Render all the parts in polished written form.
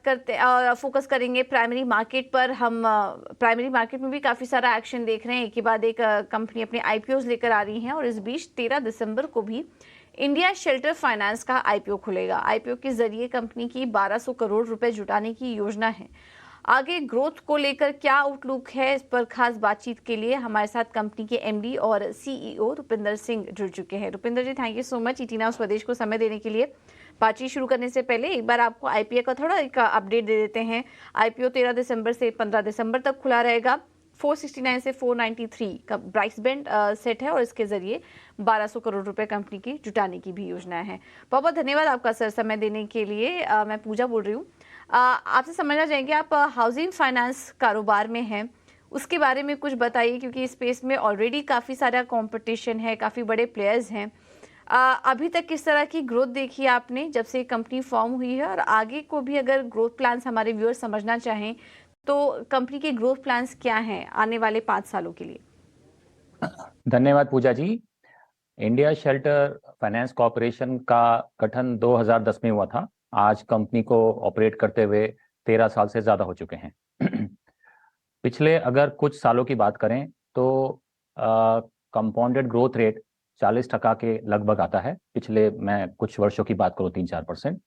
करते फोकस करेंगे primary market पर। हम प्राइमरी मार्केट में भी काफ़ी सारा एक्शन देख रहे हैं, एक के बाद एक कंपनी अपने आईपीओज लेकर आ रही हैं और इस बीच 13 दिसंबर को भी इंडिया शेल्टर फाइनेंस का आईपीओ खुलेगा। आईपीओ के जरिए कंपनी की 1200 करोड़ रुपए जुटाने की योजना है। आगे ग्रोथ को लेकर क्या आउटलुक है, इस पर खास बातचीत के लिए हमारे साथ कंपनी के एमडी और सीईओ रुपिंदर सिंह जुड़ चुके हैं। Rupinder ji, thank you so much ET Now Swadesh को समय देने के लिए। बातचीत शुरू करने से पहले एक बार आपको आईपीओ का थोड़ा एक अपडेट दे देते हैं। आईपीओ 13 दिसंबर से 15 दिसंबर तक खुला रहेगा। 469 से 493 का प्राइस बैंड सेट है और इसके जरिए 1200 करोड़ रुपए कंपनी की जुटाने की भी योजना है। बहुत बहुत धन्यवाद आपका सर समय देने के लिए। मैं पूजा बोल रही हूँ। आपसे समझना चाहेंगे, आप हाउसिंग फाइनेंस कारोबार में हैं, उसके बारे में कुछ बताइए, क्योंकि इस स्पेस में ऑलरेडी काफ़ी सारा कंपटीशन है, काफ़ी बड़े प्लेयर्स हैं। अभी तक किस तरह की ग्रोथ देखी आपने जब से कंपनी फॉर्म हुई है, और आगे को भी अगर ग्रोथ प्लान्स हमारे व्यूअर्स समझना चाहें तो कंपनी के ग्रोथ प्लान्स क्या हैं आने वाले 5 सालों के लिए? धन्यवाद पूजा जी। इंडिया शेल्टर फाइनेंस कॉरपोरेशन का गठन 2010 में हुआ था। आज कंपनी को ऑपरेट करते हुए 13 साल से ज़्यादा हो चुके हैं। पिछले अगर कुछ सालों की बात करें तो कंपाउंडेड ग्रोथ रेट 40% के लगभग आता है। पिछले मैं कुछ वर्षों की बात करूँ 3-4%।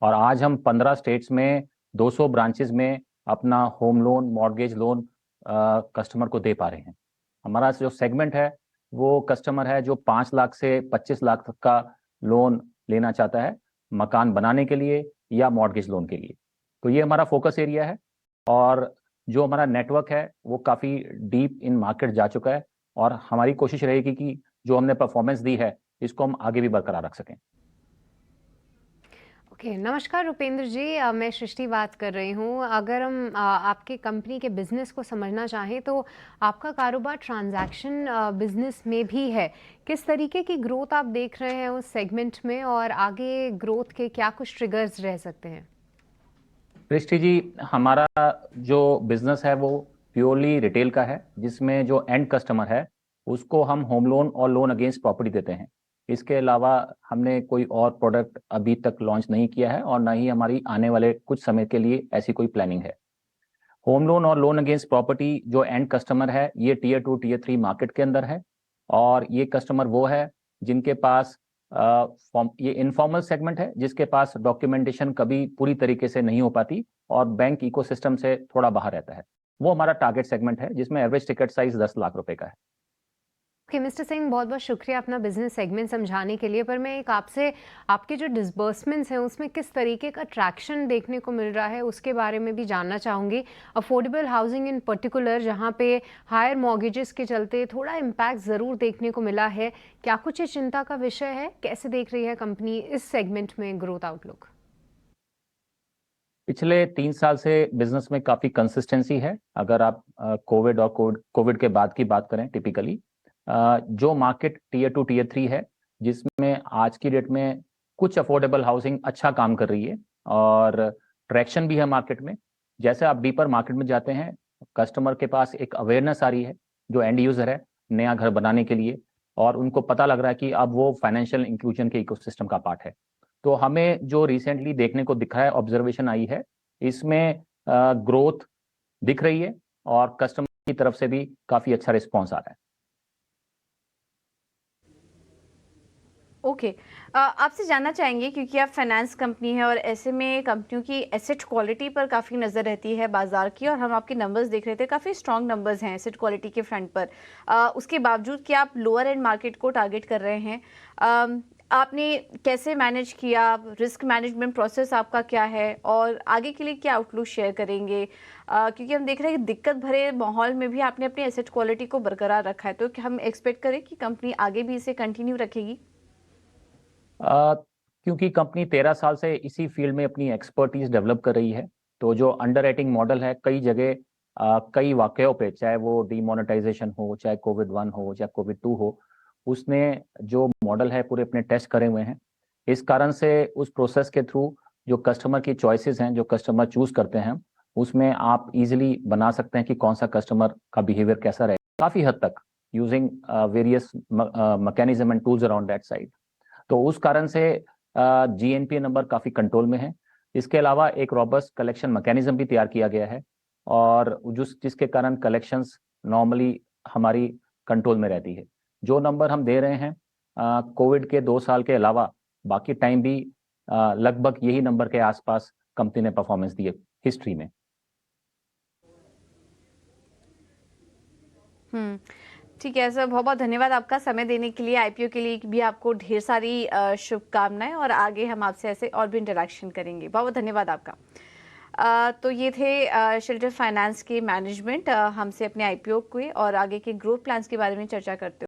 और आज हम 15 स्टेट्स में 200 ब्रांचेज में अपना home loan, mortgage loan customer को दे पा रहे हैं। हमारा जो सेगमेंट है वो कस्टमर है जो 5 लाख से 25 लाख तक का लोन लेना चाहता है, मकान बनाने के लिए या मॉर्गेज लोन के लिए। तो ये हमारा फोकस एरिया है और जो हमारा नेटवर्क है वो काफ़ी डीप इन मार्केट जा चुका है और हमारी कोशिश रहेगी कि जो हमने परफॉर्मेंस दी है इसको हम आगे भी बरकरार रख सकें। नमस्कार रुपेंद्र जी, मैं सृष्टि बात कर रही हूँ। अगर हम आपके कंपनी के बिजनेस को समझना चाहें तो आपका कारोबार ट्रांजैक्शन बिजनेस में भी है। किस तरीके की ग्रोथ आप देख रहे हैं उस सेगमेंट में, और आगे ग्रोथ के क्या कुछ ट्रिगर्स रह सकते हैं? सृष्टि जी, हमारा जो बिजनेस है वो प्योरली रिटेल का है, जिसमें जो एंड कस्टमर है उसको हम होम लोन और लोन अगेंस्ट प्रॉपर्टी देते हैं। इसके अलावा हमने कोई और प्रोडक्ट अभी तक लॉन्च नहीं किया है और ना ही हमारी आने वाले कुछ समय के लिए ऐसी कोई प्लानिंग है। होम लोन और लोन अगेंस्ट प्रॉपर्टी जो एंड कस्टमर है ये टीयर 2 टीयर 3 मार्केट के अंदर है और ये कस्टमर वो है जिनके पास ये इनफॉर्मल सेगमेंट है, जिसके पास डॉक्यूमेंटेशन कभी पूरी तरीके से नहीं हो पाती और बैंक इकोसिस्टम से थोड़ा बाहर रहता है। वो हमारा टारगेट सेगमेंट है जिसमें एवरेज टिकट साइज 10 लाख रुपए का है। मिस्टर सिंह, बहुत बहुत शुक्रिया अपना बिजनेस सेगमेंट समझाने के लिए। पर मैं एक आपसे, आपके जो डिसबर्समेंट्स हैं उसमें किस तरीके का ट्रैक्शन देखने को मिल रहा है उसके बारे में भी जानना चाहूँगी। अफोर्डेबल हाउसिंग इन पर्टिकुलर, जहाँ पे हायर मॉर्गेजेस के चलते थोड़ा इम्पैक्ट ज़रूर देखने को मिला है, क्या कुछ ये चिंता का विषय है? कैसे देख रही है कंपनी इस सेगमेंट में ग्रोथ आउटलुक? पिछले 3 साल से बिजनेस में काफ़ी कंसिस्टेंसी है। अगर आप कोविड और कोविड के बाद की बात करें, टिपिकली जो मार्केट टीयर 2 टीयर 3 है, जिसमें आज की डेट में कुछ अफोर्डेबल हाउसिंग अच्छा काम कर रही है और ट्रैक्शन भी है मार्केट में। जैसे आप डीपर मार्केट में जाते हैं, कस्टमर के पास एक अवेयरनेस आ रही है जो एंड यूजर है नया घर बनाने के लिए, और उनको पता लग रहा है कि अब वो फाइनेंशियल इंक्लूजन के इकोसिस्टम का पार्ट है। तो हमें जो रिसेंटली देखने को दिखा है, ऑब्जर्वेशन आई है, इसमें ग्रोथ दिख रही है और कस्टमर की तरफ से भी काफ़ी अच्छा रिस्पॉन्स आ रहा है। ओके, आपसे जानना चाहेंगे, क्योंकि आप फाइनेंस कंपनी है और ऐसे में कंपनियों की एसेट क्वालिटी पर काफ़ी नज़र रहती है बाजार की, और हम आपके नंबर्स देख रहे थे, काफ़ी स्ट्रॉन्ग नंबर्स हैं एसेट क्वालिटी के फ्रंट पर। उसके बावजूद कि आप लोअर एंड मार्केट को टारगेट कर रहे हैं, आपने कैसे मैनेज किया? रिस्क मैनेजमेंट प्रोसेस आपका क्या है, और आगे के लिए क्या आउटलुक शेयर करेंगे? क्योंकि हम देख रहे हैं कि दिक्कत भरे माहौल में भी आपने अपनी एसेट क्वालिटी को बरकरार रखा है, तो क्या हम एक्सपेक्ट करें कि कंपनी आगे भी इसे कंटिन्यू रखेगी? क्योंकि कंपनी 13 साल से इसी फील्ड में अपनी एक्सपर्टीज डेवलप कर रही है, तो जो अंडर राइटिंग मॉडल है कई जगह कई वाकयों पे, चाहे वो डीमोनेटाइजेशन हो, चाहे कोविड 1 हो, चाहे कोविड 2 हो, उसने जो मॉडल है पूरे अपने टेस्ट करे हुए हैं। इस कारण से उस प्रोसेस के थ्रू जो कस्टमर की चॉइसेस हैं, जो कस्टमर चूज करते हैं, उसमें आप इजीली बना सकते हैं कि कौन सा कस्टमर का बिहेवियर कैसा रहे, काफ़ी हद तक using various mechanism and tools around that side. तो उस कारण से जीएनपी नंबर काफ़ी कंट्रोल में है। इसके अलावा एक रॉबस्ट कलेक्शन मैकेनिज्म भी तैयार किया गया है और जिसके कारण कलेक्शंस नॉर्मली हमारी कंट्रोल में रहती है। जो नंबर हम दे रहे हैं कोविड के 2 साल के अलावा बाकी टाइम भी लगभग यही नंबर के आसपास कंपनी ने परफॉर्मेंस दी है हिस्ट्री में। ठीक है सर, बहुत बहुत धन्यवाद आपका समय देने के लिए। आईपीओ के लिए भी आपको ढेर सारी शुभकामनाएं और आगे हम आपसे ऐसे और भी इंटरेक्शन करेंगे। बहुत बहुत धन्यवाद आपका। तो ये थे शेल्टर फाइनेंस के मैनेजमेंट हमसे अपने आईपीओ के और आगे के ग्रोथ प्लान्स के बारे में चर्चा करते हुए।